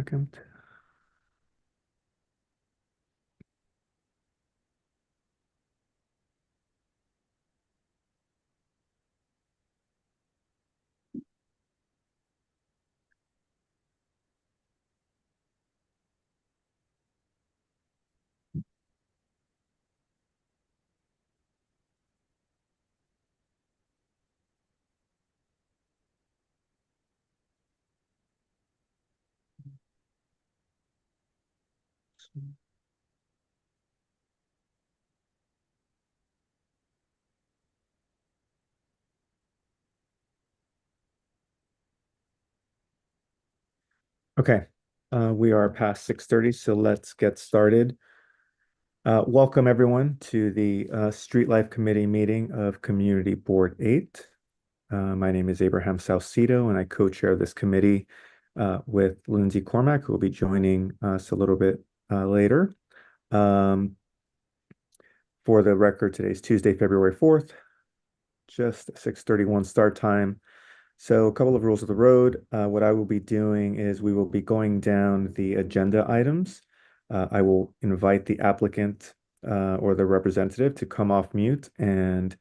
second. Okay, we are past 6:30, so let's get started. Welcome everyone to the Street Life Committee meeting of Community Board 8. My name is Abraham Salcido, and I co-chair this committee with Lindsay Cormack, who will be joining us a little bit later. For the record, today's Tuesday, February 4th, just 6:31 start time. So a couple of rules of the road. What I will be doing is we will be going down the agenda items. I will invite the applicant or the representative to come off mute and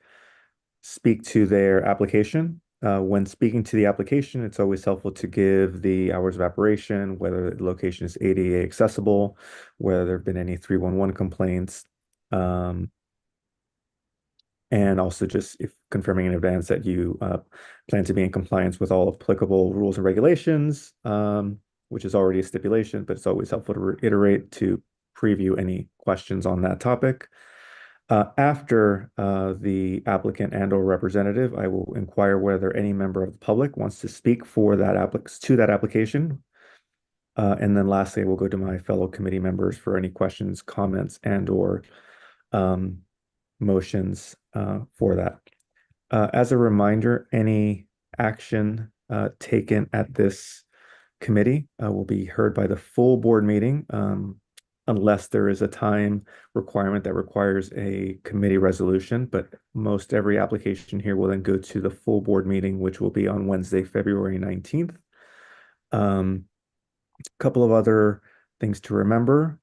speak to their application. When speaking to the application, it's always helpful to give the hours of operation, whether the location is ADA accessible, whether there have been any 311 complaints, and also just if confirming in advance that you plan to be in compliance with all applicable rules and regulations, which is already a stipulation, but it's always helpful to reiterate to preview any questions on that topic. After the applicant and or representative, I will inquire whether any member of the public wants to speak for that application. And then lastly, we'll go to my fellow committee members for any questions, comments, and or motions for that. As a reminder, any action taken at this committee will be heard by the full board meeting, unless there is a time requirement that requires a committee resolution. But most every application here will then go to the full board meeting, which will be on Wednesday, February 19th. Couple of other things to remember.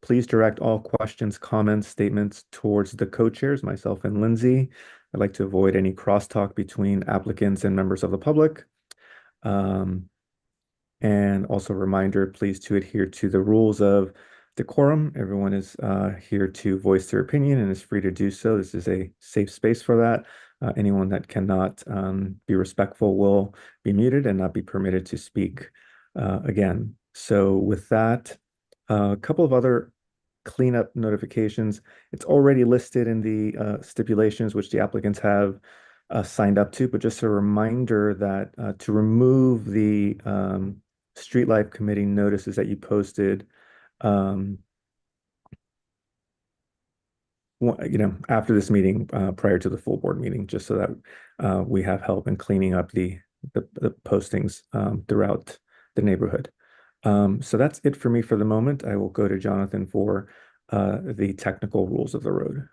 Please direct all questions, comments, statements towards the co-chairs, myself and Lindsay. I'd like to avoid any crosstalk between applicants and members of the public. And also a reminder, please to adhere to the rules of decorum. Everyone is here to voice their opinion and is free to do so. This is a safe space for that. Anyone that cannot be respectful will be muted and not be permitted to speak again. So with that, a couple of other cleanup notifications. It's already listed in the stipulations which the applicants have signed up to, but just a reminder that to remove the Street Life Committee notices that you posted, after this meeting, prior to the full board meeting, just so that we have help in cleaning up the postings throughout the neighborhood. So that's it for me for the moment. I will go to Jonathan for the technical rules of the road.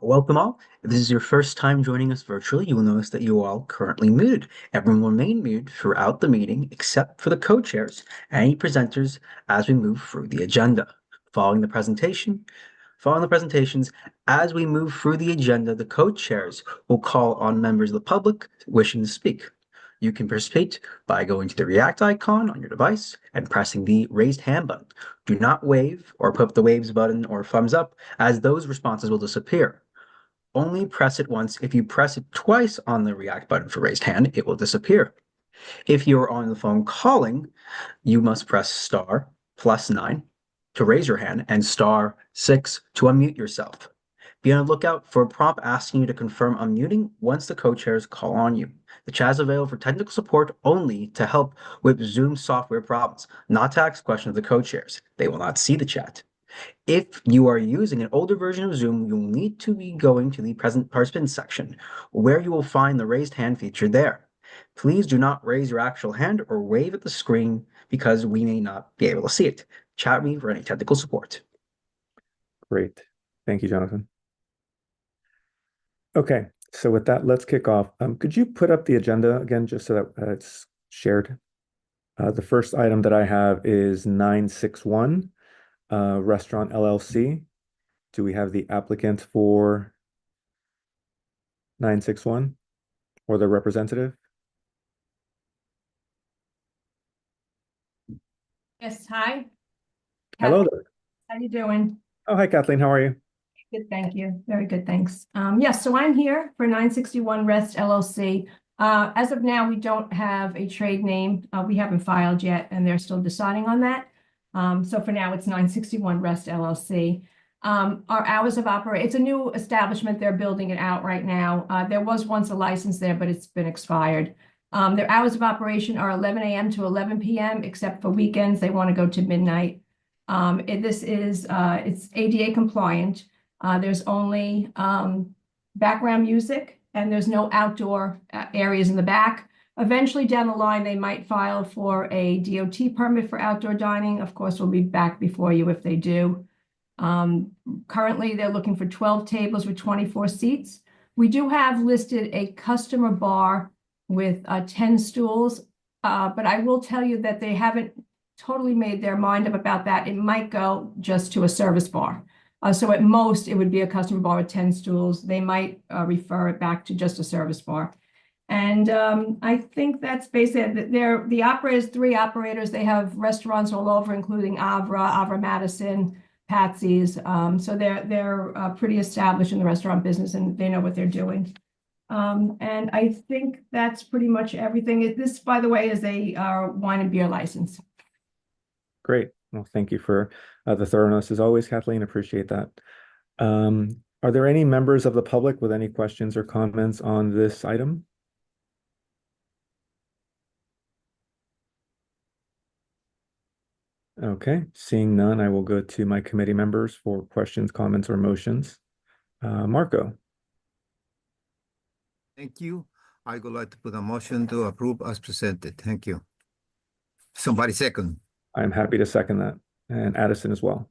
Welcome all. If this is your first time joining us virtually, you will notice that you are all currently muted. Everyone will remain muted throughout the meeting except for the co-chairs and any presenters as we move through the agenda. Following the presentations, as we move through the agenda, the co-chairs will call on members of the public wishing to speak. You can participate by going to the React icon on your device and pressing the raised hand button. Do not wave or put up the waves button or thumbs up, as those responses will disappear. Only press it once. If you press it twice on the React button for raised hand, it will disappear. If you're on the phone calling, you must press *+9 to raise your hand and *6 to unmute yourself. Be on the lookout for a prompt asking you to confirm unmuting once the co-chairs call on you. The chat is available for technical support only to help with Zoom software problems, not to ask questions of the co-chairs. They will not see the chat. If you are using an older version of Zoom, you'll need to be going to the present participants section, where you will find the raised hand feature there. Please do not raise your actual hand or wave at the screen because we may not be able to see it. Chat me for any technical support. Great. Thank you, Jonathan. Okay, so with that, let's kick off. Could you put up the agenda again, just so that it's shared? The first item that I have is 961 Restaurant LLC. Do we have the applicant for 961 or the representative? Yes, hi. Hello Kathleen, there. how you doing? Oh, hi, Kathleen. How are you? Good, thank you. Very good, thanks. Yes, so I'm here for 961 Rest LLC. As of now, we don't have a trade name. We haven't filed yet, and they're still deciding on that. So for now, it's 961 Rest LLC. Our hours of operate, it's a new establishment. They're building it out right now. There was once a license there, but it's been expired. Their hours of operation are 11 a.m. to 11 p.m., except for weekends. They want to go to midnight. It's ADA compliant. There's only background music, and there's no outdoor areas in the back. Eventually down the line, they might file for a DOT permit for outdoor dining. Of course, we'll be back before you if they do. Currently, they're looking for 12 tables with 24 seats. We do have listed a customer bar with 10 stools, but I will tell you that they haven't totally made their mind up about that. It might go just to a service bar. So at most, it would be a customer bar with 10 stools. They might refer it back to just a service bar. And I think that's basically it. The operators, three operators. They have restaurants all over, including Avra Madison, Patsy's. So they're pretty established in the restaurant business, and they know what they're doing. And I think that's pretty much everything. This, by the way, is a wine and beer license. Great. Well, thank you for the thoroughness as always, Kathleen. Appreciate that. Are there any members of the public with any questions or comments on this item? Okay, seeing none, I will go to my committee members for questions, comments, or motions. Marco. Thank you. I would like to put a motion to approve as presented. Thank you. Somebody second. I'm happy to second that, and Addison as well.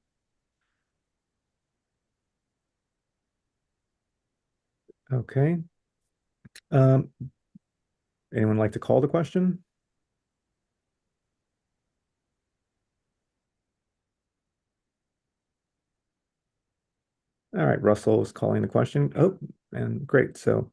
Okay. Anyone like to call the question? All right, Russell is calling the question. Oh, and great. So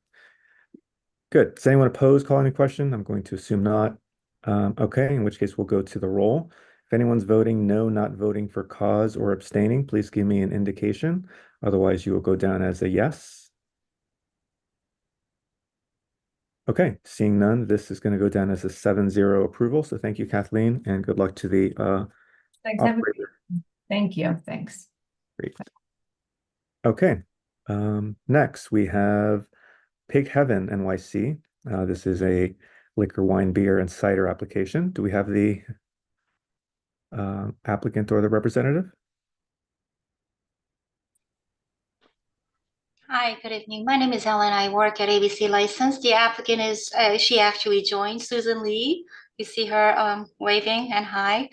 good. Does anyone oppose calling the question? I'm going to assume not. Okay, in which case we'll go to the roll. If anyone's voting no, not voting for cause or abstaining, please give me an indication. Otherwise, you will go down as a yes. Okay, seeing none, this is going to go down as a 7-0 approval. So thank you, Kathleen, and good luck to the Thanks. operator. Thank you. Thanks. Great. Okay. Next we have Pig Heaven NYC. This is a liquor, wine, beer, and cider application. Do we have the applicant or the representative? Hi, good evening. My name is Ellen. I work at ABC License. The applicant is, she actually joined Susan Lee. You see her waving and hi.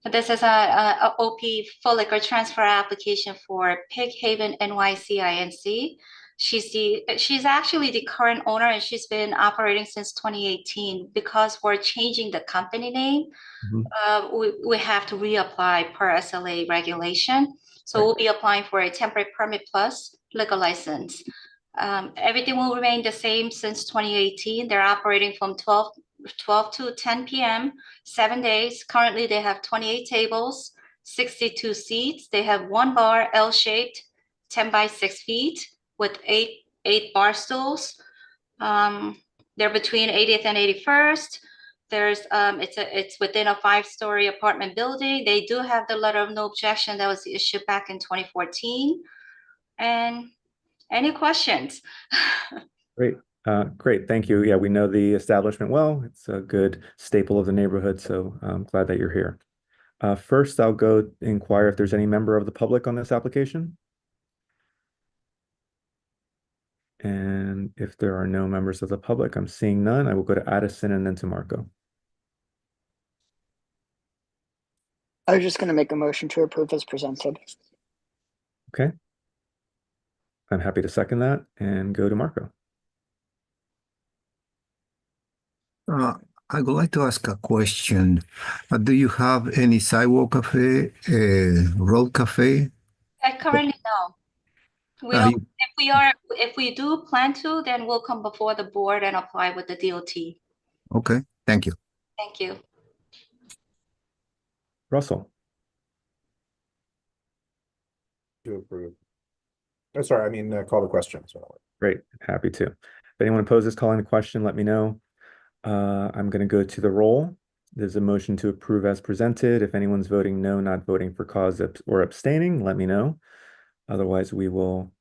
But this is a OP full liquor transfer application for Pig Haven NYC Inc. She's actually the current owner, and she's been operating since 2018. Because we're changing the company name, we have to reapply per SLA regulation. So we'll be applying for a temporary permit plus liquor license. Everything will remain the same since 2018. They're operating from 12 to 10 p.m., 7 days. Currently, they have 28 tables, 62 seats. They have one bar, L-shaped, 10 by 6 feet with eight bar stools. They're between 80th and 81st. It's within a 5-story apartment building. They do have the letter of no objection that was issued back in 2014. And any questions? Great. Great. Thank you. Yeah, we know the establishment well. It's a good staple of the neighborhood, so I'm glad that you're here. First, I'll go inquire if there's any member of the public on this application. And if there are no members of the public, I'm seeing none. I will go to Addison and then to Marco. I was just going to make a motion to approve as presented. Okay. I'm happy to second that and go to Marco. I would like to ask a question. Do you have any sidewalk cafe, road cafe? Currently, no. We Are don't, you- if we do plan to, then we'll come before the board and apply with the DOT. Okay, thank you. Thank you. Russell. To approve. Oh, sorry, I mean, call the question. Great, happy to. If anyone opposes calling the question, let me know. I'm going to go to the roll. There's a motion to approve as presented. If anyone's voting no, not voting for cause or abstaining, let me know. Otherwise, we will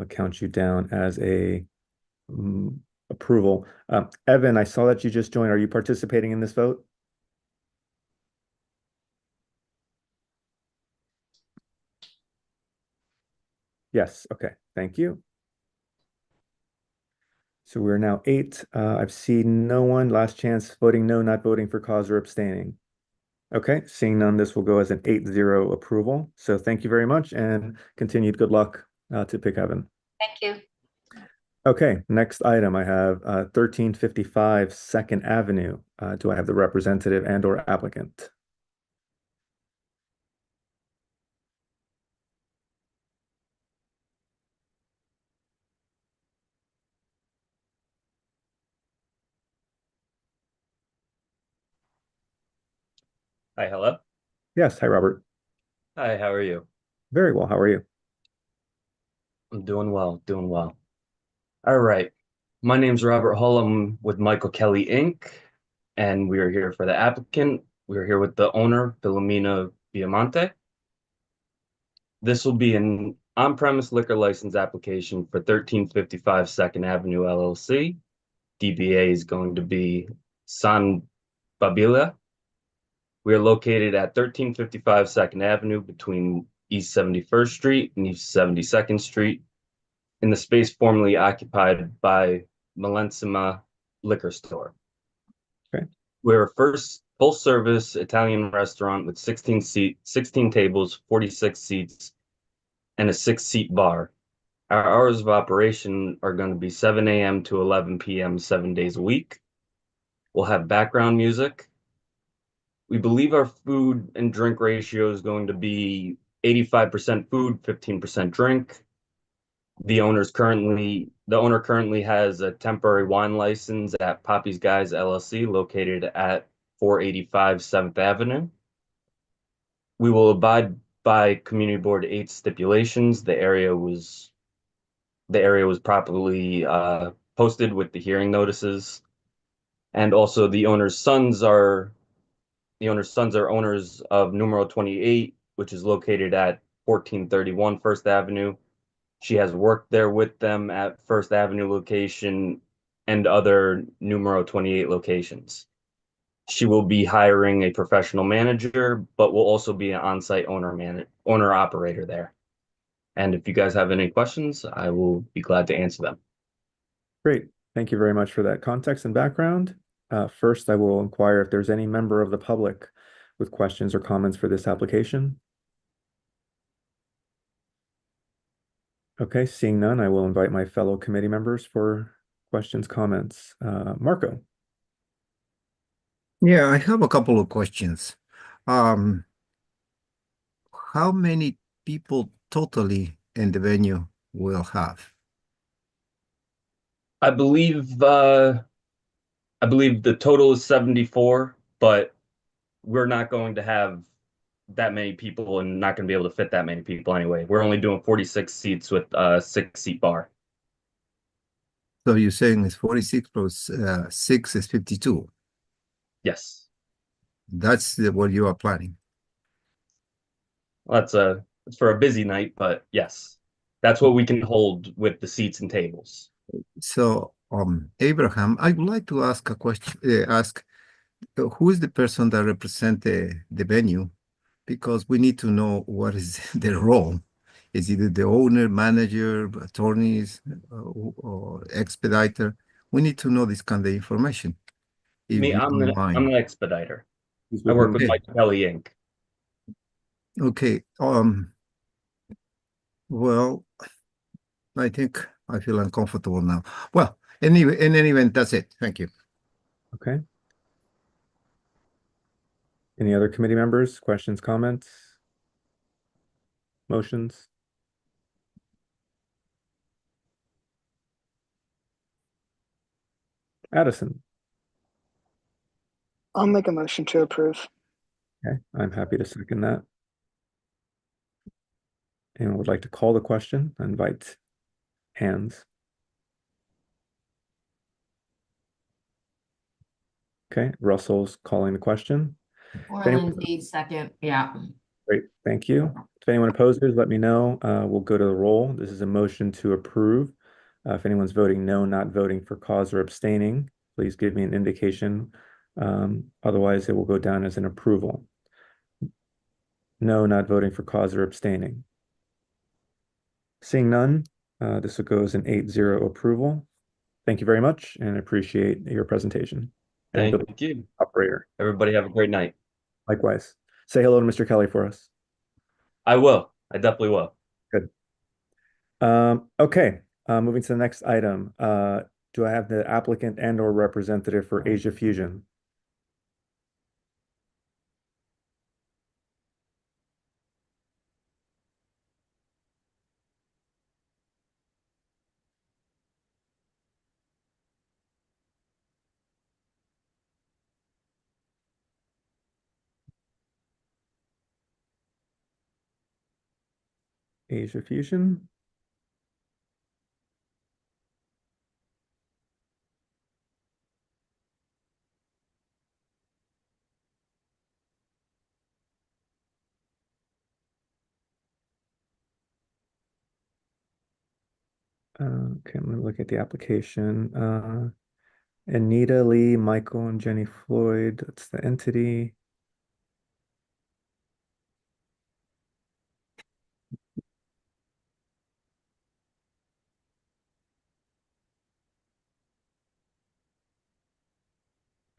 count you down as a approval. Evan, I saw that you just joined. Are you participating in this vote? Yes, okay, thank you. So we're now 8. I've seen no one. Last chance voting no, not voting for cause or abstaining. Okay, seeing none, this will go as an 8-0 approval. So thank you very much and continued good luck to Pick Evan. Thank you. Okay, next item I have 1355 Second Avenue. Do I have the representative and or applicant? Hi, hello. Yes, hi Robert. Hi, how are you? Very well, how are you? I'm doing well, doing well. All right. My name's Robert Hull. I'm with Michael Kelly Inc., and we are here for the applicant. We are here with the owner, Philomena Viamonte. This will be an on-premise liquor license application for 1355 Second Avenue LLC. DBA is going to be San Babila. We are located at 1355 Second Avenue between East 71st Street and East 72nd Street in the space formerly occupied by Malensima Liquor Store. Okay. We're a first full-service Italian restaurant with 16 tables, 46 seats, and a 6-seat bar. Our hours of operation are going to be 7 a.m. to 11 p.m. 7 days a week. We'll have background music. We believe our food and drink ratio is going to be 85% food, 15% drink. The owner currently has a temporary wine license at Poppy's Guys LLC located at 485 7th Avenue. We will abide by Community Board 8 stipulations. The area was properly posted with the hearing notices. And also the owner's sons are owners of numero 28, which is located at 1431 First Avenue. She has worked there with them at First Avenue location and other numero 28 locations. She will be hiring a professional manager, but will also be an on-site owner operator there. And if you guys have any questions, I will be glad to answer them. Great, thank you very much for that context and background. First, I will inquire if there's any member of the public with questions or comments for this application. Okay, seeing none, I will invite my fellow committee members for questions, comments. Marco. Yeah, I have a couple of questions. How many people totally in the venue will have? I believe the total is 74, but we're not going to have that many people and not going to be able to fit that many people anyway. We're only doing 46 seats with a 6-seat bar. So you're saying it's 46 plus 6 is 52. Yes. That's what you are planning. Well, it's for a busy night, but yes, that's what we can hold with the seats and tables. So, Abraham, I would like to ask a question, who is the person that represent the venue? Because we need to know what is their role. Is it the owner, manager, attorneys, or expediter? We need to know this kind of information, if Me, you I'm don't I'm mind. an expediter. I work with Okay. Mike Kelly Inc. Okay. Well, I think I feel uncomfortable now. Well, in any event, that's it. Thank you. Okay. Any other committee members? Questions, comments, motions? Addison. I'll make a motion to approve. Okay, I'm happy to second that. Anyone would like to call the question? I invite hands. Okay, Russell's calling the question. Or If anyone- Lindsay, second, yeah. Great, thank you. If anyone opposes, let me know. We'll go to the roll. This is a motion to approve. If anyone's voting no, not voting for cause or abstaining, please give me an indication. Otherwise, it will go down as an approval. No, not voting for cause or abstaining. Seeing none, this will go as an 8-0 approval. Thank you very much and appreciate your presentation. And Thank you. operator, Everybody have a great night. likewise. Say hello to Mr. Kelly for us. I will. I definitely will. Good. Okay, moving to the next item. Do I have the applicant and or representative for Asia Fusion? Asia Fusion? Okay, I'm gonna look at the application. Anita Lee, Michael, and Jenny Floyd, that's the entity.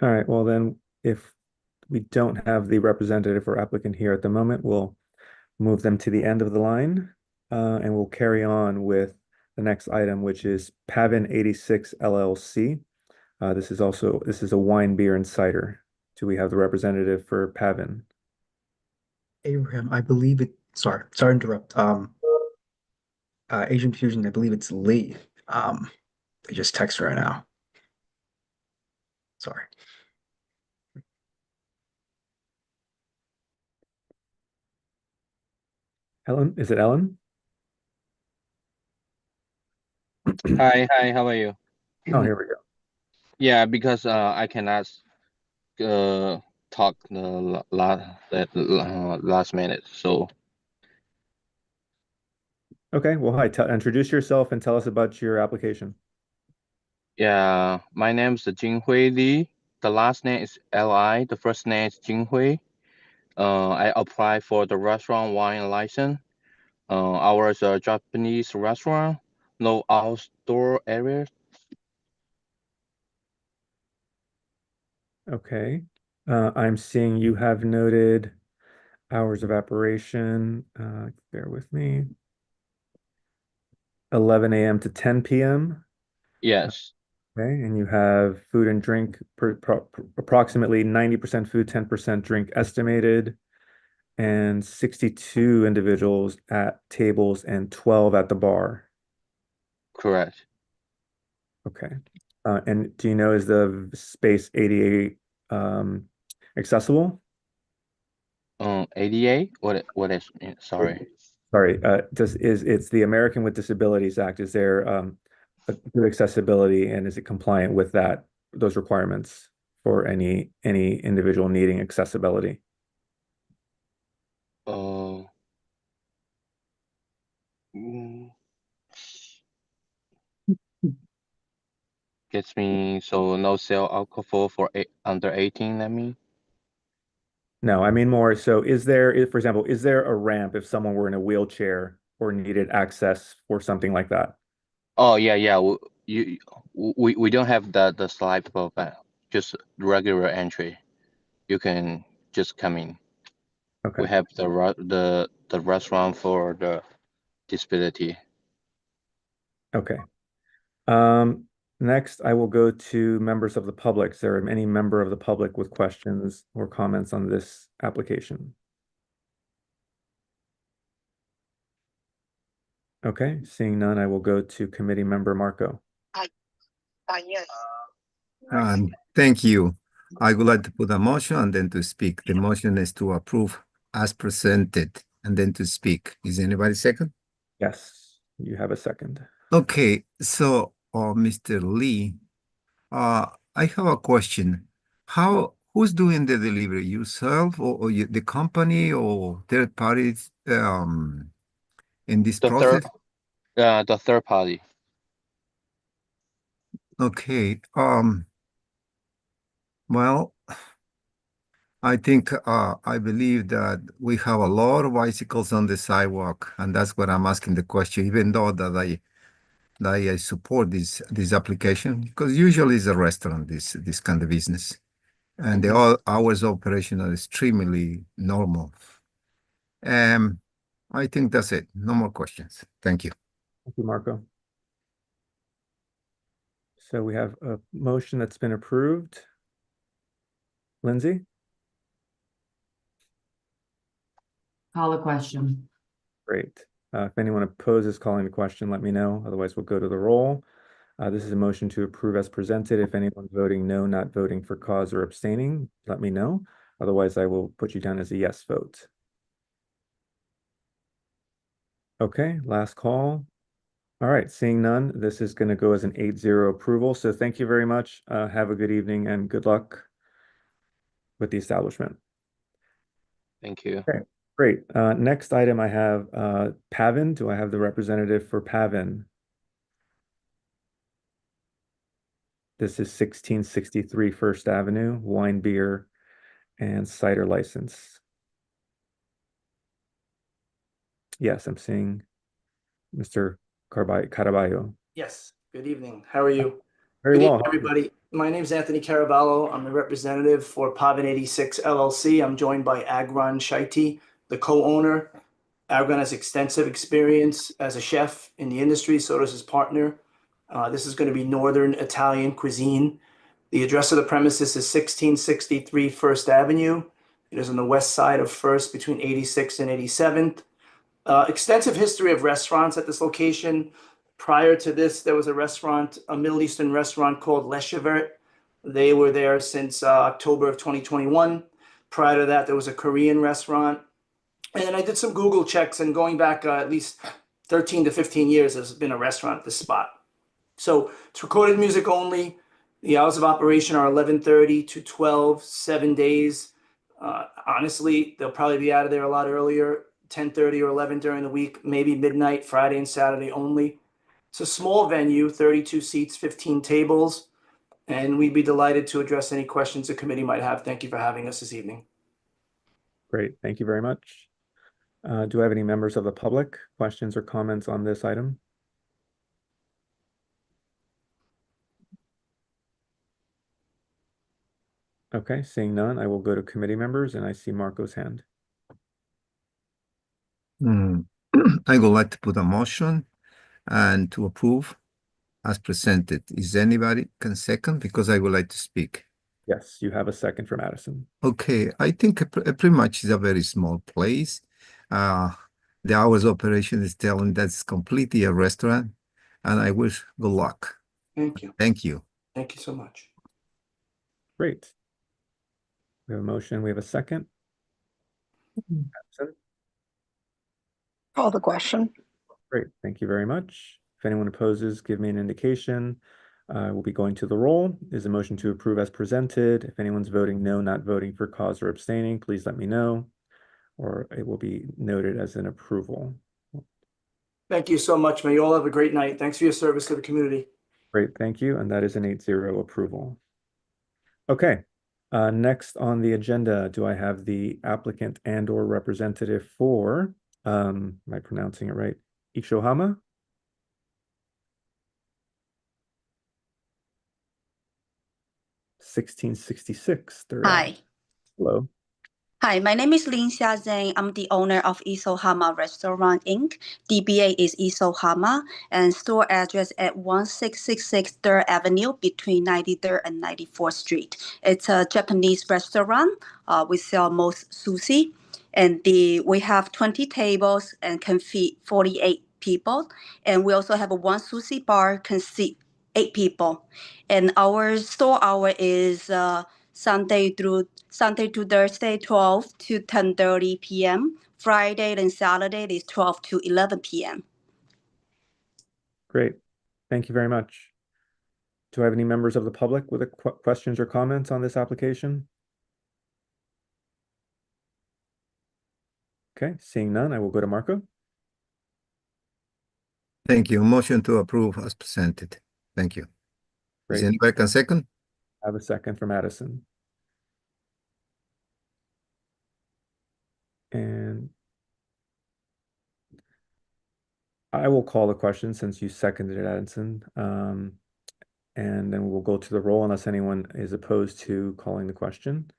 All right, well then, if we don't have the representative or applicant here at the moment, we'll move them to the end of the line, and we'll carry on with the next item, which is Pavin 86 LLC. This is a wine, beer, and cider. Do we have the representative for Pavin? Abraham, I believe it. Sorry to interrupt. Asian Fusion, I believe it's Lee. I just text right now. Sorry. Ellen, is it Ellen? Hi, how are you? Oh, here we go. Yeah, because I cannot talk the last minute. So Okay, well, hi, introduce yourself and tell us about your application. yeah, my name is Jinhui Li. The last name is Li. The first name is Jinhui. I applied for the restaurant wine license. Ours a Japanese restaurant, no outdoor area. Okay. I'm seeing you have noted hours of operation. Bear with me. 11 a.m. to 10 p.m. Yes, Okay, and you have food and drink approximately 90% food, 10% drink estimated, and 62 individuals at tables and 12 at the bar. correct. Okay. And do you know, is the space ADA accessible? 88. What is? Sorry. Sorry, it's the American with Disabilities Act. Is there a good accessibility and is it compliant with those requirements for any individual needing accessibility? Uh, mm, Gets me so no sell alcohol for under 18. Let me. No, I mean more so for example, is there a ramp if someone were in a wheelchair or needed access for something like that? Oh yeah. We don't have the slide but just regular entry. You can just come in. Okay. We have the restaurant for the disability. Okay. Um, Next, I will go to members of the public. Is there any member of the public with questions or comments on this application? Okay, seeing none, I will go to committee member Marco. Yes. Thank you. I would like to put a motion and then to speak. The motion is to approve as presented and then to speak. Is anybody second? Yes, you have a second. Okay, so Mr. Lee, I have a question. Who's doing the delivery? Yourself or the company or third parties in this The third, process? the third party. Okay, well, I think I believe that we have a lot of bicycles on the sidewalk, and that's what I'm asking the question, even though that I support this application, because usually it's a restaurant, this kind of business. And the all hours of operation are extremely normal. I think that's it. No more questions. Thank you. Thank you, Marco. So we have a motion that's been approved. Lindsay? Call a question. Great. If anyone opposes calling the question, let me know. Otherwise, we'll go to the roll. This is a motion to approve as presented. If anyone's voting no, not voting for cause or abstaining, let me know. Otherwise, I will put you down as a yes vote. Okay, last call. All right, seeing none, this is going to go as an 8-0 approval. So thank you very much. Have a good evening and good luck with the establishment. Thank you. Okay, great. Next item I have Pavin. Do I have the representative for Pavin? This is 1663 First Avenue, wine, beer, and cider license. Yes, I'm seeing Mr. Caraballo. Yes, good evening. How are you? Very Good well. evening, everybody. My name is Anthony Caraballo. I'm the representative for Pavin 86 LLC. I'm joined by Agron Shaiti, the co-owner. Agron has extensive experience as a chef in the industry, so does his partner. This is going to be Northern Italian cuisine. The address of the premises is 1663 First Avenue. It is on the west side of First between 86th and 87th. Extensive history of restaurants at this location. Prior to this, there was a restaurant, a Middle Eastern restaurant called Le Chevert. They were there since October of 2021. Prior to that, there was a Korean restaurant. And I did some Google checks, and going back at least 13 to 15 years, there's been a restaurant at this spot. So it's recorded music only. The hours of operation are 11:30 to 12, 7 days. Honestly, they'll probably be out of there a lot earlier, 10:30 or 11 during the week, maybe midnight, Friday and Saturday only. It's a small venue, 32 seats, 15 tables, and we'd be delighted to address any questions the committee might have. Thank you for having us this evening. Great, thank you very much. Do I have any members of the public questions or comments on this item? Okay, seeing none, I will go to committee members, and I see Marco's hand. I would like to put a motion and to approve as presented. Is anybody can second? Because I would like to speak. Yes, you have a second from Addison. Okay, I think pretty much is a very small place. The hours of operation is telling that's completely a restaurant, and I wish good luck. Thank you. Thank you. Thank you so much. Great. We have a motion, we have a second. Addison? Call the question. Great, thank you very much. If anyone opposes, give me an indication. We'll be going to the roll. Is a motion to approve as presented. If anyone's voting no, not voting for cause or abstaining, please let me know, or it will be noted as an approval. Thank you so much. May you all have a great night. Thanks for your service to the community. Great, thank you. And that is an 8-0 approval. Okay, next on the agenda, do I have the applicant and or representative for, am I pronouncing it right? Ishohama? 1666. Hi. Hello. Hi, my name is Lin Xia Zhang. I'm the owner of Isohama Restaurant Inc. DBA is Isohama and store address at 1666 3rd Avenue between 93rd and 94th Street. It's a Japanese restaurant. We sell most sushi, and we have 20 tables and can feed 48 people. And we also have a one sushi bar can seat 8 people. And our store hour is Sunday to Thursday, 12 to 10:30 p.m. Friday and Saturday is 12 to 11 p.m. Great. Thank you very much. Do I have any members of the public with questions or comments on this application? Okay, seeing none, I will go to Marco. Thank you. Motion to approve as presented. Thank you. Is Great. anybody can second? I have a second from Addison. And I will call the question since you seconded it, Addison. And then we'll go to the roll unless anyone is opposed to calling the question.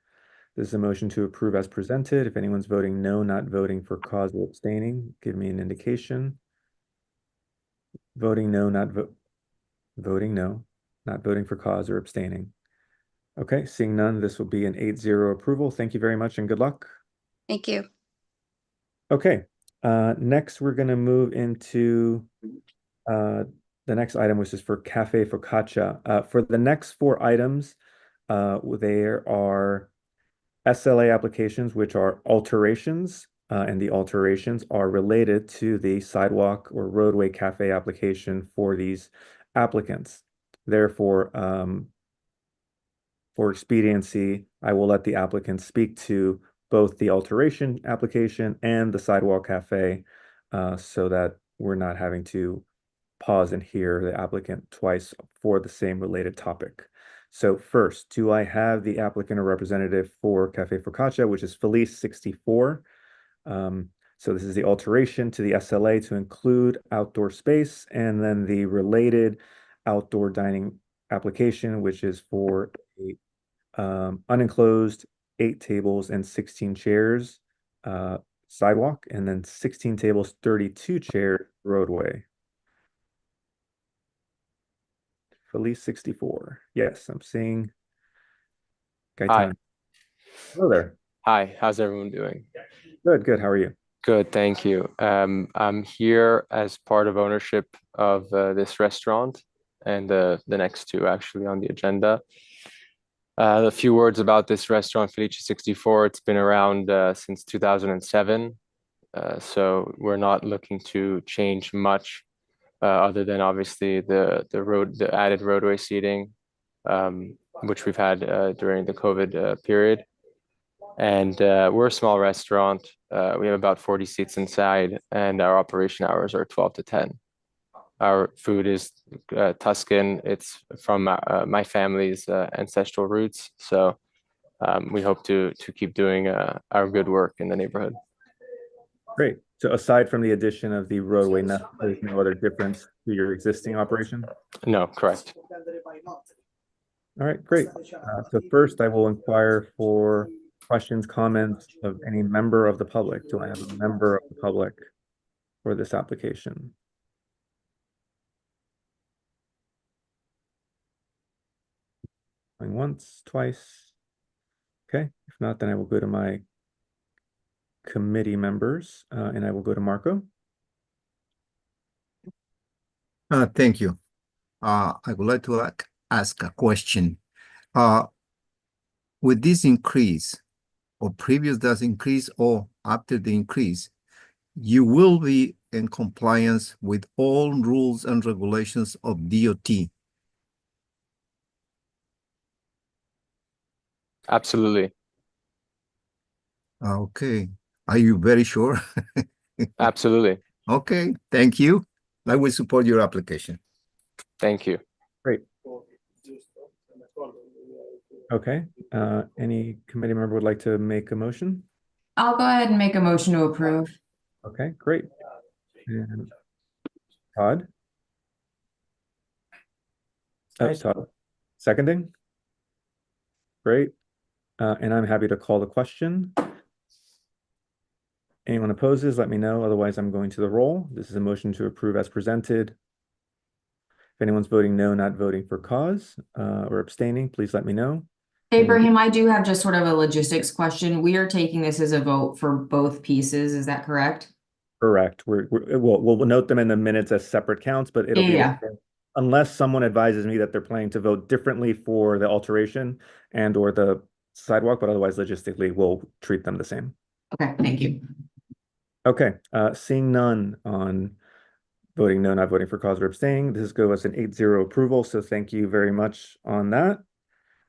This is a motion to approve as presented. If anyone's voting no, not voting for cause or abstaining, give me an indication. Voting no, voting no, not voting for cause or abstaining. Okay, seeing none, this will be an 8-0 approval. Thank you very much and good luck. Thank you. Okay, next we're going to move into the next item, which is for Cafe Focaccia. For the next 4 items, there are SLA applications, which are alterations, and the alterations are related to the sidewalk or roadway cafe application for these applicants. Therefore, for expediency, I will let the applicant speak to both the alteration application and the sidewalk cafe, so that we're not having to pause and hear the applicant twice for the same related topic. So first, do I have the applicant or representative for Cafe Focaccia, which is Felice 64? So this is the alteration to the SLA to include outdoor space, and then the related outdoor dining application, which is for a unenclosed 8 tables and 16 chairs sidewalk, and then 16 tables, 32 chairs roadway. Felice 64. Yes, I'm seeing Gaetan. Hello there. Hi, how's everyone doing? Good, good. How are you? Good, thank you. I'm here as part of ownership of this restaurant and the next 2 actually on the agenda. A few words about this restaurant, Felice 64. It's been around since 2007. So we're not looking to change much other than obviously the added roadway seating, which we've had during the COVID period. And we're a small restaurant. We have about 40 seats inside, and our operation hours are 12 to 10. Our food is Tuscan. It's from my family's ancestral roots. So we hope to keep doing our good work in the neighborhood. Great. So aside from the addition of the roadway, there's no other difference to your existing operation? No, correct. All right, great. So first I will inquire for questions, comments of any member of the public. Do I have a member of the public for this application? Going once, twice. Okay, if not, then I will go to my committee members, and I will go to Marco. Thank you. I would like to ask a question. With this increase, or previous does increase, or after the increase, you will be in compliance with all rules and regulations of DOT. Absolutely. Okay. Are you very sure? Absolutely. Okay, thank you. I will support your application. Thank you. Great. Okay. Any committee member would like to make a motion? I'll go ahead and make a motion to approve. Okay, great. And Todd? Oh, Todd. Seconding? Great. And I'm happy to call the question. Anyone opposes, let me know. Otherwise, I'm going to the roll. This is a motion to approve as presented. If anyone's voting no, not voting for cause, or abstaining, please let me know. Abraham, I do have just sort of a logistics question. We are taking this as a vote for both pieces, is that correct? Correct. We'll note them in the minutes as separate counts, but it'll be Yeah. unless someone advises me that they're planning to vote differently for the alteration and or the sidewalk, but otherwise logistically we'll treat them the same. Okay, thank you. Okay, seeing none on voting no, not voting for cause or abstaining, this goes as an 8-0 approval. So thank you very much on that.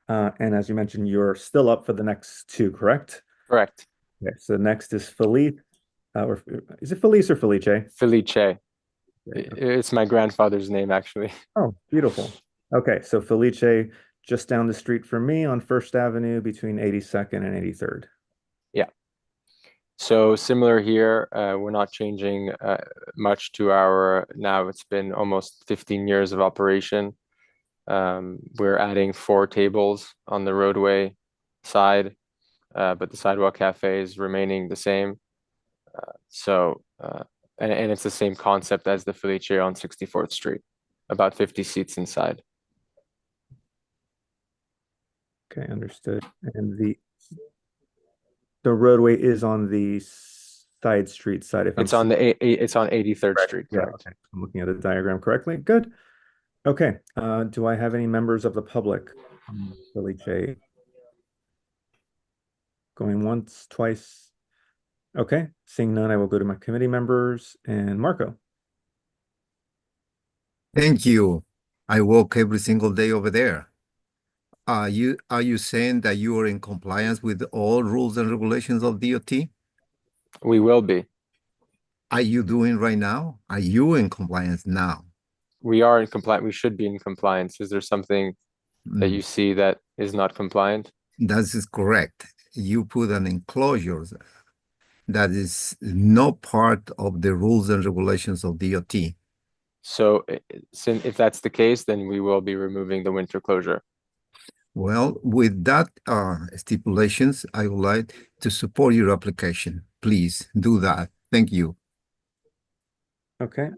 And as you mentioned, you're still up for the next two, correct? Correct. Okay, so next is Felipe. Or is it Felice or Felice? Felice. It's my grandfather's name, actually. Oh, beautiful. Okay, so Felice just down the street from me on First Avenue between 82nd and 83rd. Yeah. So similar here, we're not changing much to our, now it's been almost 15 years of operation. We're adding 4 tables on the roadway side, but the sidewalk cafe is remaining the same. And it's the same concept as the Felice on 64th Street, about 50 seats inside. Okay, understood. And the roadway is on the side street side. If It's on it's on 83rd Street, yeah, correct? okay. I'm looking at the diagram correctly. Good. Okay. Do I have any members of the public on Felice? Going once, twice. Okay. Seeing none, I will go to my committee members and Marco. Thank you. I walk every single day over there. Are you saying that you are in compliance with all rules and regulations of DOT? We will be. Are you doing right now? Are you in compliance now? We are in compliance. We should be in compliance. Is there something that you see that is not compliant? That is correct. You put an enclosure that is not part of the rules and regulations of DOT. So if that's the case, then we will be removing the winter closure. Well, with that stipulations, I would like to support your application. Please do that. Thank you. Okay.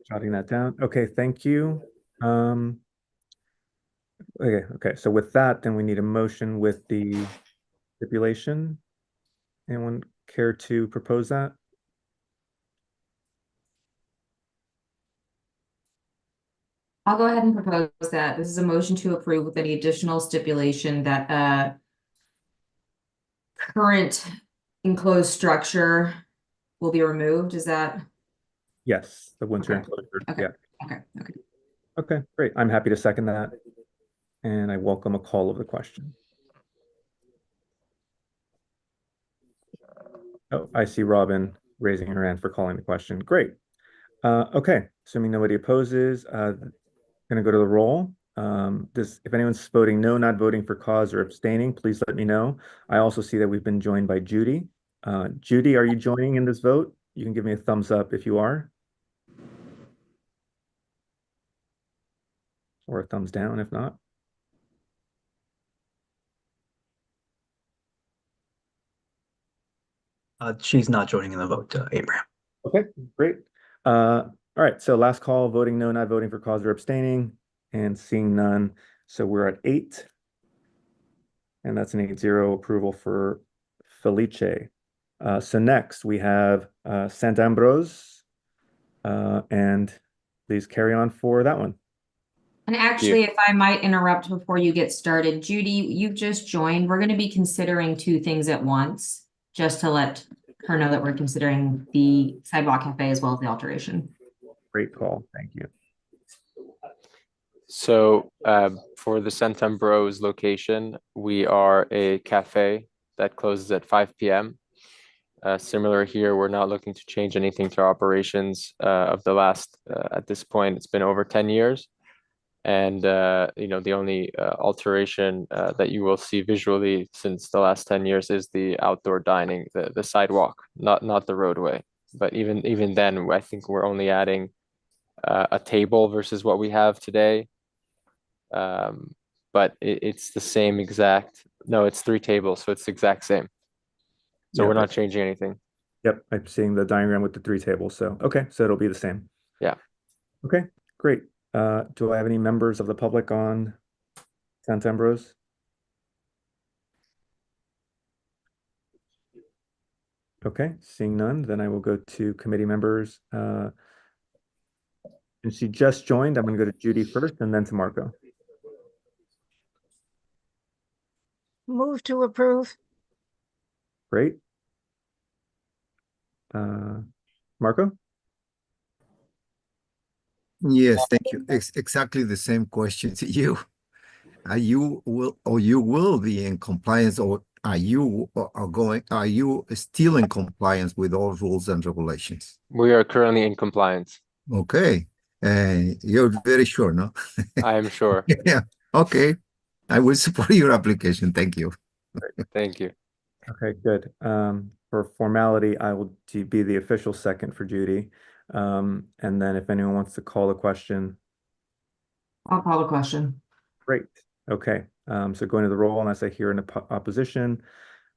Jotting that down. Okay, thank you. Okay, so with that, then we need a motion with the stipulation. Anyone care to propose that? I'll go ahead and propose that. This is a motion to approve with any additional stipulation that current enclosed structure will be removed. Is that? Yes, the winter Okay. enclosure. Okay. Yeah. Okay. Okay. Okay, great. I'm happy to second that. And I welcome a call of the question. Oh, I see Robin raising her hand for calling the question. Great. Okay, assuming nobody opposes, gonna go to the roll. If anyone's voting no, not voting for cause or abstaining, please let me know. I also see that we've been joined by Judy. Judy, are you joining in this vote? You can give me a thumbs up if you are. Or a thumbs down if not. She's not joining in the vote, Abraham. Okay, great. All right, so last call, voting no, not voting for cause or abstaining, and seeing none. So we're at 8. And that's an 8-0 approval for Felice. So next we have Sant Ambrose. And please carry on for that one. And actually, if I might interrupt before you get started, Judy, you've just joined. We're going to be considering 2 things at once, just to let her know that we're considering the sidewalk cafe as well as the alteration. Great call. Thank you. So for the Sant Ambrose location, we are a cafe that closes at 5 p.m. Similar here, we're not looking to change anything to our operations of the last, at this point, it's been over 10 years. And, the only alteration that you will see visually since the last 10 years is the outdoor dining, the sidewalk, not the roadway. But even then, I think we're only adding a table versus what we have today. But it's the same exact, no, it's 3 tables, so it's the exact same. So Yeah, we're not changing anything. Yep, I'm seeing the diagram with the 3 tables. So, okay, so it'll be the same. Yeah. Okay, great. Do I have any members of the public on Sant Ambrose? Okay, seeing none, then I will go to committee members. And she just joined. I'm going to go to Judy first and then to Marco. Move to approve. Great. Marco? Yes, thank you. Exactly the same question to you. You will be in compliance, or are you still in compliance with all rules and regulations? We are currently in compliance. Okay. You're very sure, no? I am sure. Yeah. Okay. I will support your application. Thank you. Thank you. Okay, good. For formality, I will be the official second for Judy. And then if anyone wants to call the question. I'll call the question. Great. Okay. So going to the roll, unless I hear an opposition.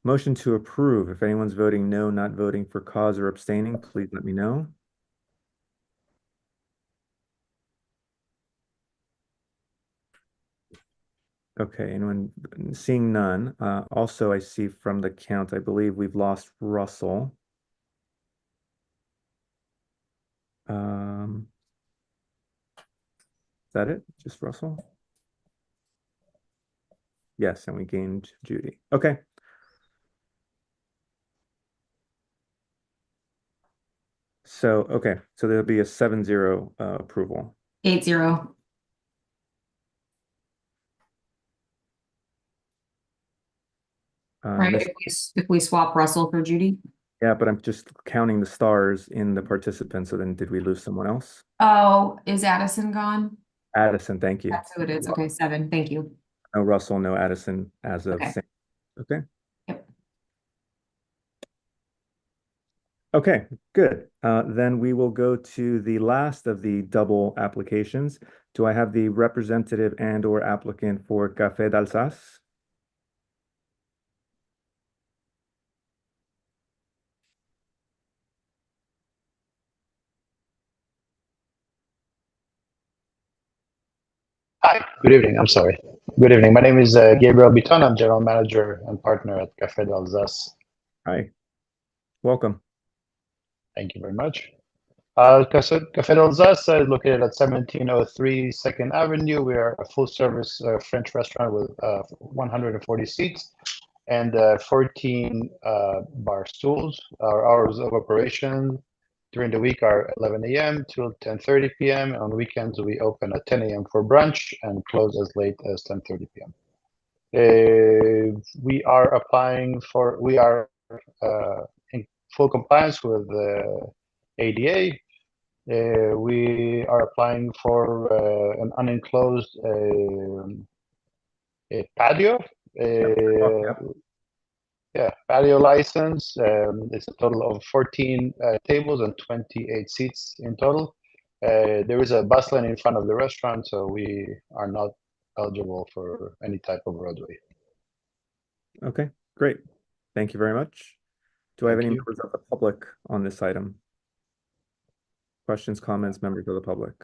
Motion to approve. If anyone's voting no, not voting for cause or abstaining, please let me know. Okay, anyone seeing none? Also, I see from the count, I believe we've lost Russell. Is that it? Just Russell? Yes, and we gained Judy. Okay. So, okay, so there'll be a 7-0 approval. 8-0. Right, if we swap Russell for Judy. Yeah, but I'm just counting the stars in the participants. So then did we lose someone else? Oh, is Addison gone? Addison, thank you. That's who it is. Okay, 7. Thank you. No Russell, no Addison as of Okay. Okay. Yep. Okay, good. Then we will go to the last of the double applications. Do I have the representative and or applicant for Café d'Alsace? Hi, good evening. I'm sorry. Good evening. My name is Gabriel Biton. I'm general manager and partner at Café d'Alsace. Hi, welcome. Thank you very much. Café d'Alsace is located at 1703 2nd Avenue. We are a full-service French restaurant with 140 seats and 14 bar stools. Our hours of operation during the week are 11 a.m. till 10:30 p.m. On weekends, we open at 10 a.m. for brunch and close as late as 10:30 p.m. We are in full compliance with the ADA. We are applying for an unenclosed a patio. Yeah, patio license. It's a total of 14 tables and 28 seats in total. There is a bus lane in front of the restaurant, so we are not eligible for any type of roadway. Okay, great. Thank you very much. Do I have any members of the public on this item? Questions, comments, members of the public?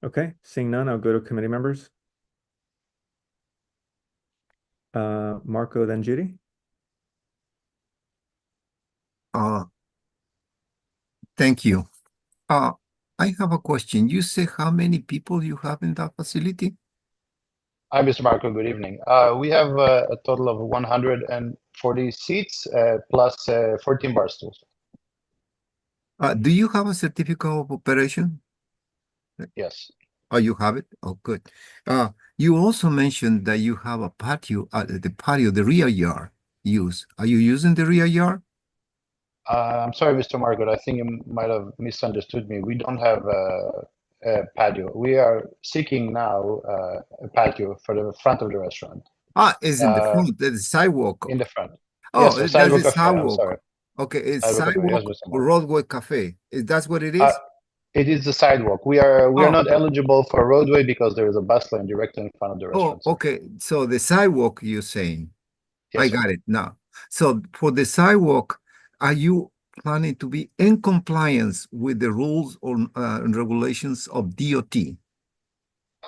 Okay, seeing none, I'll go to committee members. Marco, then Judy. Thank you. I have a question. You say how many people you have in that facility? Hi, Mr. Marco. Good evening. We have a total of 140 seats plus 14 bar stools. Do you have a certificate of operation? Yes. Oh, you have it? Oh, good. You also mentioned that you have a patio, the rear yard use. Are you using the rear yard? I'm sorry, Mr. Margaret. I think you might have misunderstood me. We don't have a patio. We are seeking now a patio for the front of the restaurant. It's in the front, the sidewalk. In the front. Oh, yes, that's the cafe. I'm sidewalk. sorry. Okay, it's Sidewalk cafe. sidewalk Yes, roadway cafe. Is that what it is? It is the sidewalk. We are not eligible for a roadway because there is a bus lane directly in front of the restaurant. Oh, okay. So the sidewalk you're saying. Yes, I got it now. So for the sidewalk, are you planning to be in compliance with the rules or and regulations of DOT?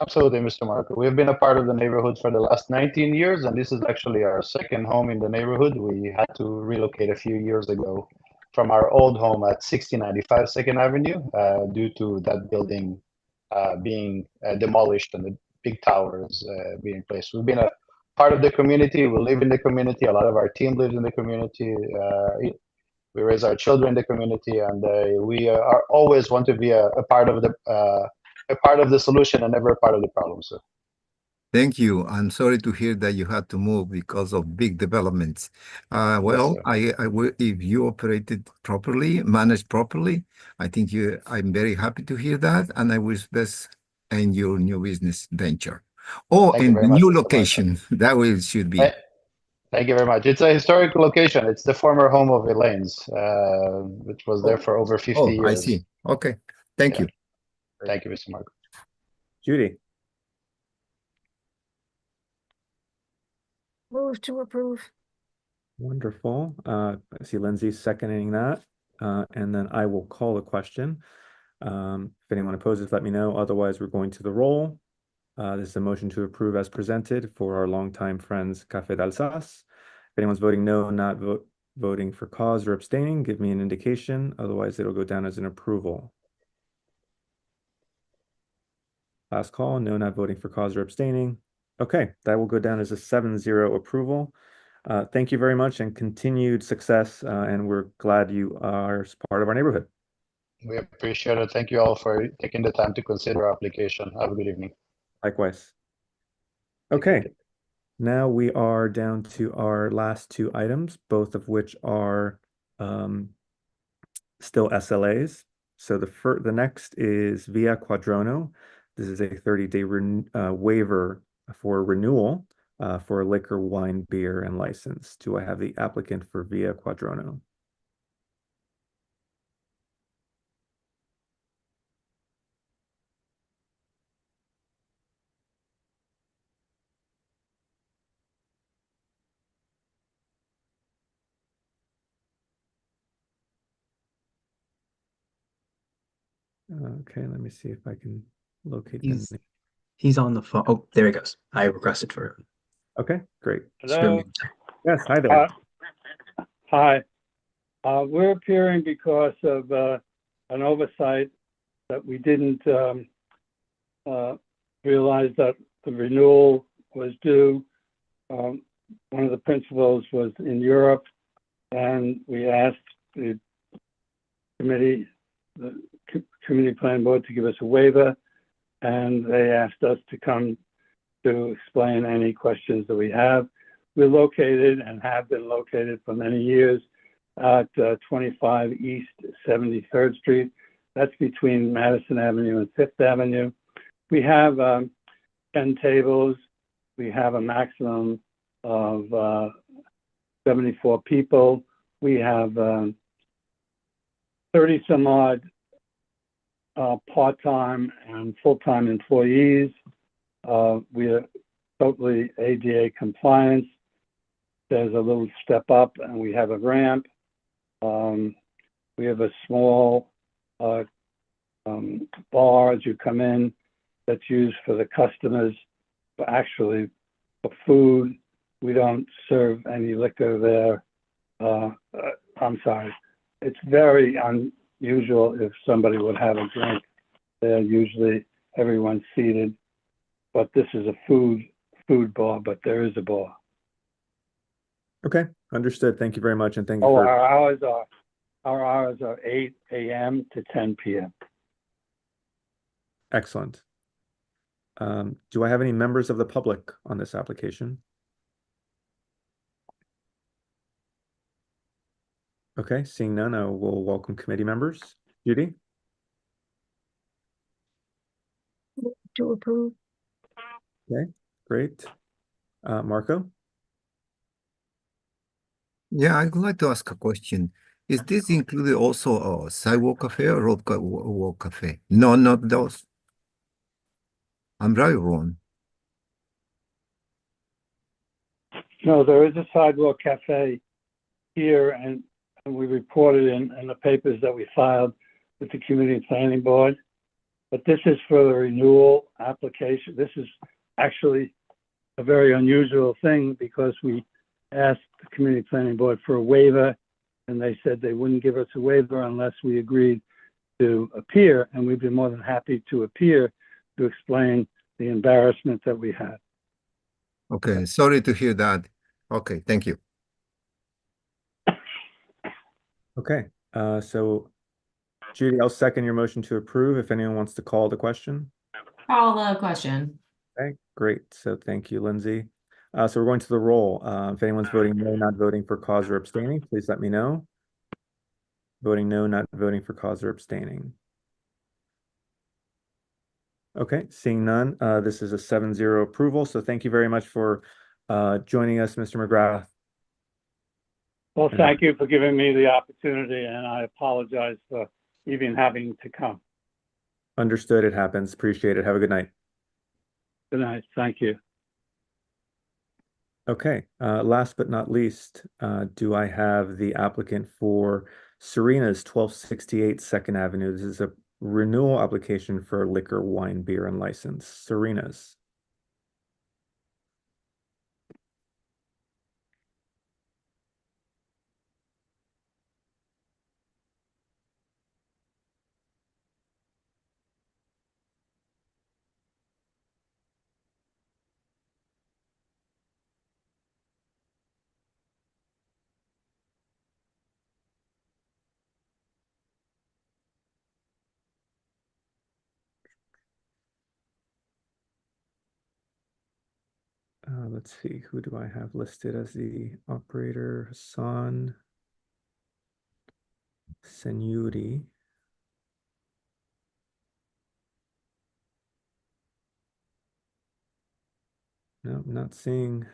Absolutely, Mr. Marco. We've been a part of the neighborhood for the last 19 years, and this is actually our second home in the neighborhood. We had to relocate a few years ago from our old home at 1695 Second Avenue due to that building being demolished and the big towers being placed. We've been a part of the community. We live in the community. A lot of our team lives in the community. We raise our children in the community, and we are always want to be a part of the solution and never a part of the problem. So, Thank you. I'm sorry to hear that you had to move because of big developments. yes, Well, sir. I will, if you operated properly, managed properly, I think I'm very happy to hear that, and I wish best in your new business venture. Or Thank you in very the much, new Mr. Marco. location, that way it should be. Thank you very much. It's a historic location. It's the former home of Elaine's, which was there for over 50 years. I see. Okay. Thank you. Thank you, Mr. Marco. Judy. Move to approve. Wonderful. I see Lindsay seconding that. And then I will call a question. If anyone opposes, let me know. Otherwise, we're going to the roll. This is a motion to approve as presented for our longtime friends Café d'Alsace. If anyone's voting no, not voting for cause or abstaining, give me an indication. Otherwise, it'll go down as an approval. Last call, no, not voting for cause or abstaining. Okay, that will go down as a 7-0 approval. Thank you very much and continued success. And we're glad you are part of our neighborhood. We appreciate it. Thank you all for taking the time to consider our application. Have a good evening. Likewise. Okay, now we are down to our last two items, both of which are still SLAs. So the next is Via Quadrono. This is a 30-day waiver for renewal for a liquor, wine, beer, and license. Do I have the applicant for Via Quadrono? Okay, let me see if I can locate them. He's on the phone. Oh, there he goes. I requested for him. Okay, great. Hello. Yes, hi there. Hi. We're appearing because of an oversight that we didn't realize that the renewal was due. One of the principals was in Europe, and we asked the committee plan board to give us a waiver, and they asked us to come to explain any questions that we have. We're located and have been located for many years at 25 East 73rd Street. That's between Madison Avenue and Fifth Avenue. We have 10 tables. We have a maximum of 74 people. We have 30 some odd part-time and full-time employees. We are totally ADA compliant. There's a little step up and we have a ramp. We have a small bar as you come in that's used for the customers, but actually for food. We don't serve any liquor there. I'm sorry. It's very unusual if somebody would have a drink there. Usually everyone's seated, but this is a food bar, but there is a bar. Okay, understood. Thank you very much, and thank you Oh, for. our hours are 8 a.m. to 10 p.m. Excellent. Do I have any members of the public on this application? Okay, seeing none, I will welcome committee members. Judy? To approve. Okay, great. Marco? Yeah, I'd like to ask a question. Is this included also a sidewalk cafe or walk cafe? No, not those. I'm right or wrong? No, there is a sidewalk cafe here, and we reported in the papers that we filed with the Community Planning Board. But this is for the renewal application. This is actually a very unusual thing because we asked the Community Planning Board for a waiver, and they said they wouldn't give us a waiver unless we agreed to appear, and we'd be more than happy to appear to explain the embarrassment that we had. Okay, sorry to hear that. Okay, thank you. Okay, so Judy, I'll second your motion to approve if anyone wants to call the question. Call the question. Okay, great. So thank you, Lindsay. So we're going to the roll. If anyone's voting no, not voting for cause or abstaining, please let me know. Voting no, not voting for cause or abstaining. Okay, seeing none, this is a 7-0 approval. So thank you very much for joining us, Mr. McGrath. Well, thank you for giving me the opportunity, and I apologize for even having to come. Understood, it happens. Appreciate it. Have a good night. Good night. Thank you. Okay, last but not least, do I have the applicant for Serena's 1268 Second Avenue? This is a renewal application for liquor, wine, beer, and license. Serena's. Let's see, who do I have listed as the operator? Hassan Senyuri. No, I'm not seeing.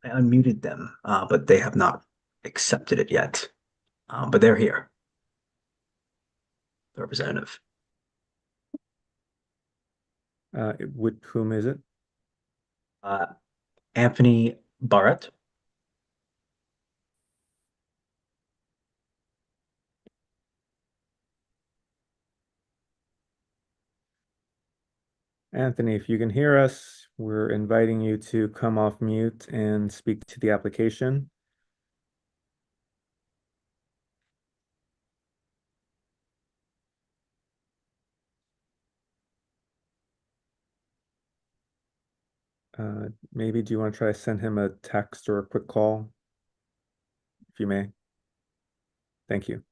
I unmuted them, but they have not accepted it yet. But they're here. The representative. With whom is it? Anthony Barrett. Anthony, if you can hear us, we're inviting you to come off mute and speak to the application. Maybe do you want to try to send him a text or a quick call? If you may. Thank you.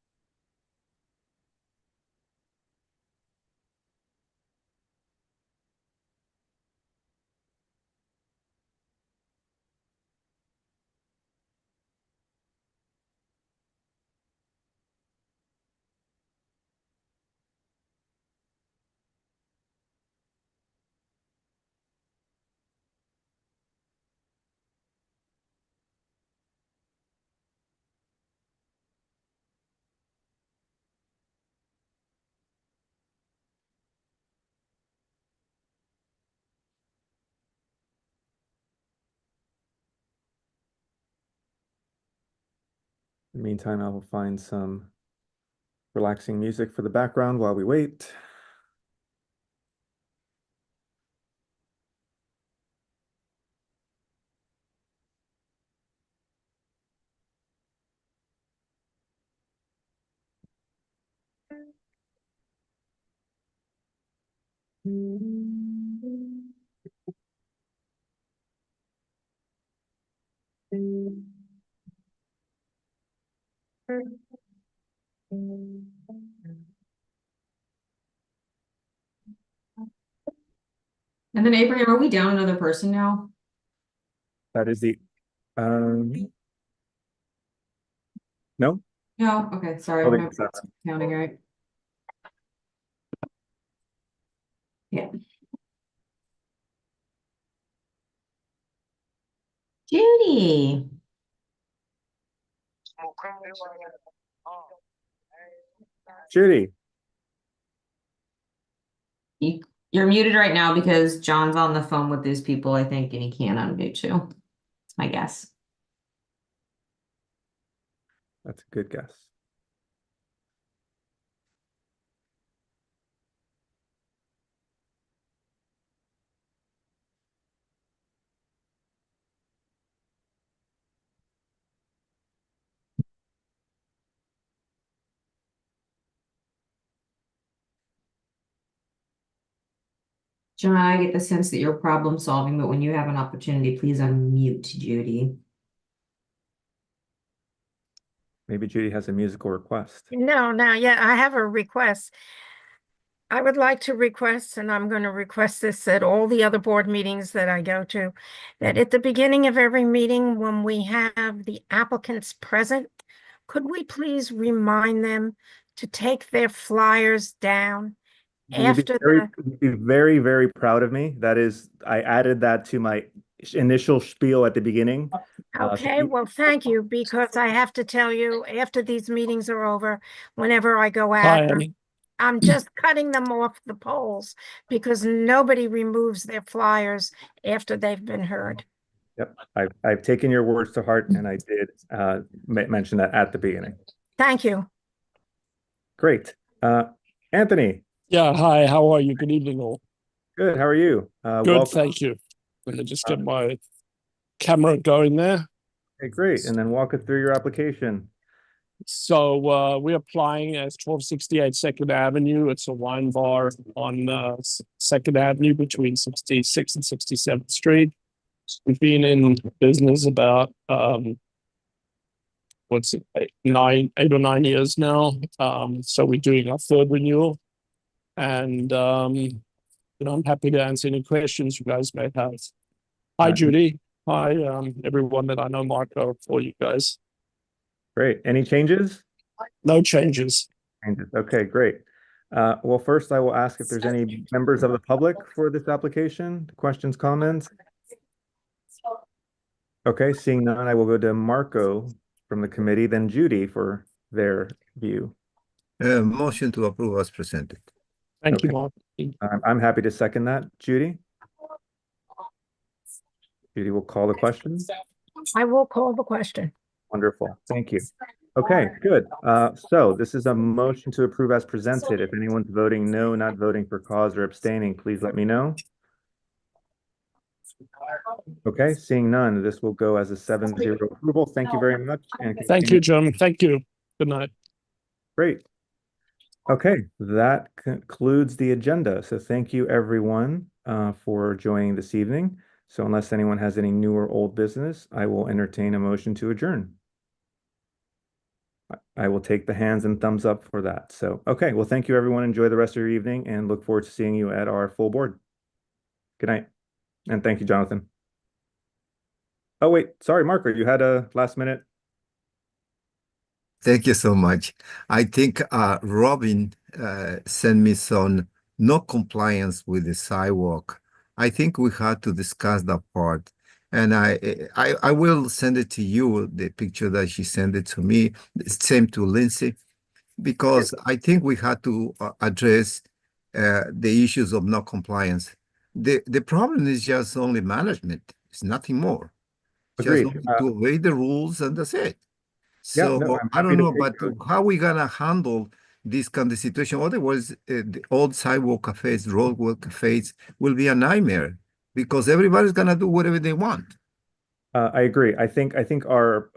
In the meantime, I will find some relaxing music for the background while we wait. And then Abraham, are we down another person now? That is the no? No, okay, sorry, Oh, we're not counting right. Yeah. Judy. Judy. You're muted right now because John's on the phone with these people, I think, and he can't unmute you. That's my guess. That's a good guess. John, I get the sense that you're problem solving, but when you have an opportunity, please unmute Judy. Maybe Judy has a musical request. No, yeah, I have a request. I would like to request, and I'm going to request this at all the other board meetings that I go to, that at the beginning of every meeting, when we have the applicants present, could we please remind them to take their flyers down after the, You'd be very, very proud of me. That is, I added that to my initial spiel at the beginning. okay, well, thank you, because I have to tell you, after these meetings are over, whenever I go out, I'm just cutting them off the polls because nobody removes their flyers after they've been heard. Yep, I've taken your words to heart, and I did mention that at the beginning. Thank you. Great. Anthony. Yeah, hi, how are you? Good evening, all. Good, how are you? Good, welcome. thank you. Let me just get my camera going there. Okay, great. And then walk us through your application. So we're applying as 1268 Second Avenue. It's a wine bar on Second Avenue between 66th and 67th Street. We've been in business about what's it, 8 or 9 years now. So we're doing our third renewal, and I'm happy to answer any questions you guys may have. Hi, Judy. Hi, everyone that I know, Marco, for you guys. Great. Any changes? No changes. Okay, great. Well, first I will ask if there's any members of the public for this application. Questions, comments? Okay, seeing none, I will go to Marco from the committee, then Judy for their view. Motion to approve as presented. Thank you, Mark. I'm happy to second that. Judy? Judy will call the question. I will call the question. Wonderful. Thank you. Okay, good. So this is a motion to approve as presented. If anyone's voting no, not voting for cause, or abstaining, please let me know. Okay, seeing none, this will go as a 7-0 approval. Thank you very much. And thank you, Jim. Thank you. Good night. Great. Okay, that concludes the agenda. So thank you everyone for joining this evening. So unless anyone has any new or old business, I will entertain a motion to adjourn. I will take the hands and thumbs up for that. So, okay, well, thank you everyone. Enjoy the rest of your evening and look forward to seeing you at our full board. Good night. And thank you, Jonathan. Oh, wait, sorry, Marco, you had a last minute. Thank you so much. I think Robin sent me some no compliance with the sidewalk. I think we had to discuss that part. And I will send it to you, the picture that she sent it to me, same to Lindsay, because I think we had to address the issues of no compliance. The problem is just only management. It's nothing more. Agreed. Just to obey the rules and that's it. So yeah, no, I don't know, but how we gonna handle this kind of situation? Otherwise, the old sidewalk cafes, roadwalk cafes will be a nightmare because everybody's gonna do whatever they want. I agree. I think our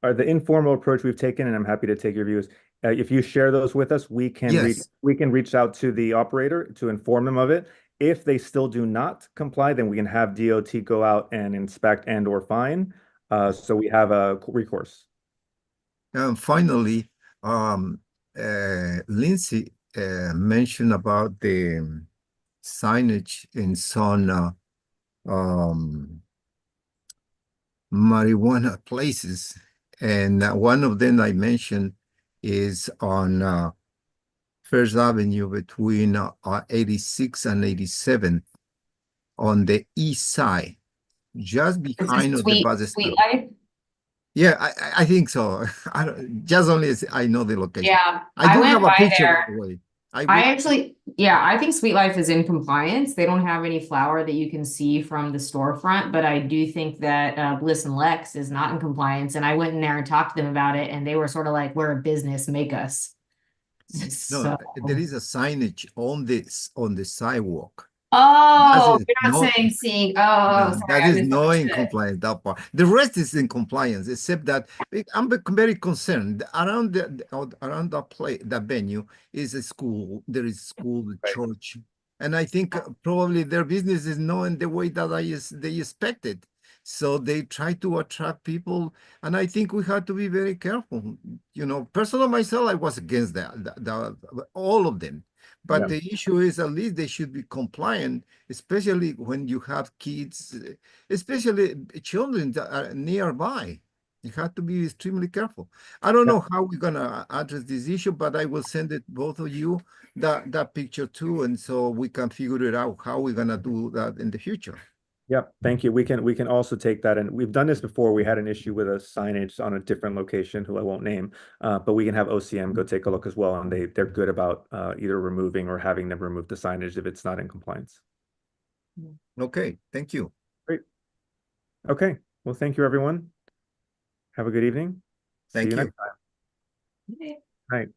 the informal approach we've taken, and I'm happy to take your views. If you share those with us, we can reach out to the operator to inform them of it. If they still do not comply, then we can have DOT go out and inspect and or fine. So we have a recourse. Finally, Lindsay mentioned about the signage in some marijuana places, and one of them I mentioned is on First Avenue between 86 and 87 on the east side, just behind the bus stop. Yeah, I think so. I don't, just only as I know the location. Yeah, I do went have a by picture, there. by the way. I actually, yeah, I think Sweet Life is in compliance. They don't have any flower that you can see from the storefront, but I do think that Bliss and Lex is not in compliance. And I went in there and talked to them about it, and they were sort of like, "We're a business, make us." No, there is a signage on the sidewalk. Oh, Is you're not not, saying seeing. Oh, no, sorry, that I is not in misunderstood. compliance, that part. The rest is in compliance, except that I'm very concerned around around that venue is a school. There is school, church, and I think probably their business is not in the way that they expected. So they try to attract people, and I think we have to be very careful. You know, personally, myself, I was against that, all of them. But the issue is at least they should be compliant, especially when you have kids, especially children that are nearby. You have to be extremely careful. I don't know how we're gonna address this issue, but I will send it both of you that picture too, and so we can figure it out how we're gonna do that in the future. Yep, thank you. We can also take that, and we've done this before. We had an issue with a signage on a different location, who I won't name, but we can have OCM go take a look as well, and they're good about either removing or having them remove the signage if it's not in compliance. Okay, thank you. Great. Okay, well, thank you, everyone. Have a good evening. See Thank you you. next time. Right.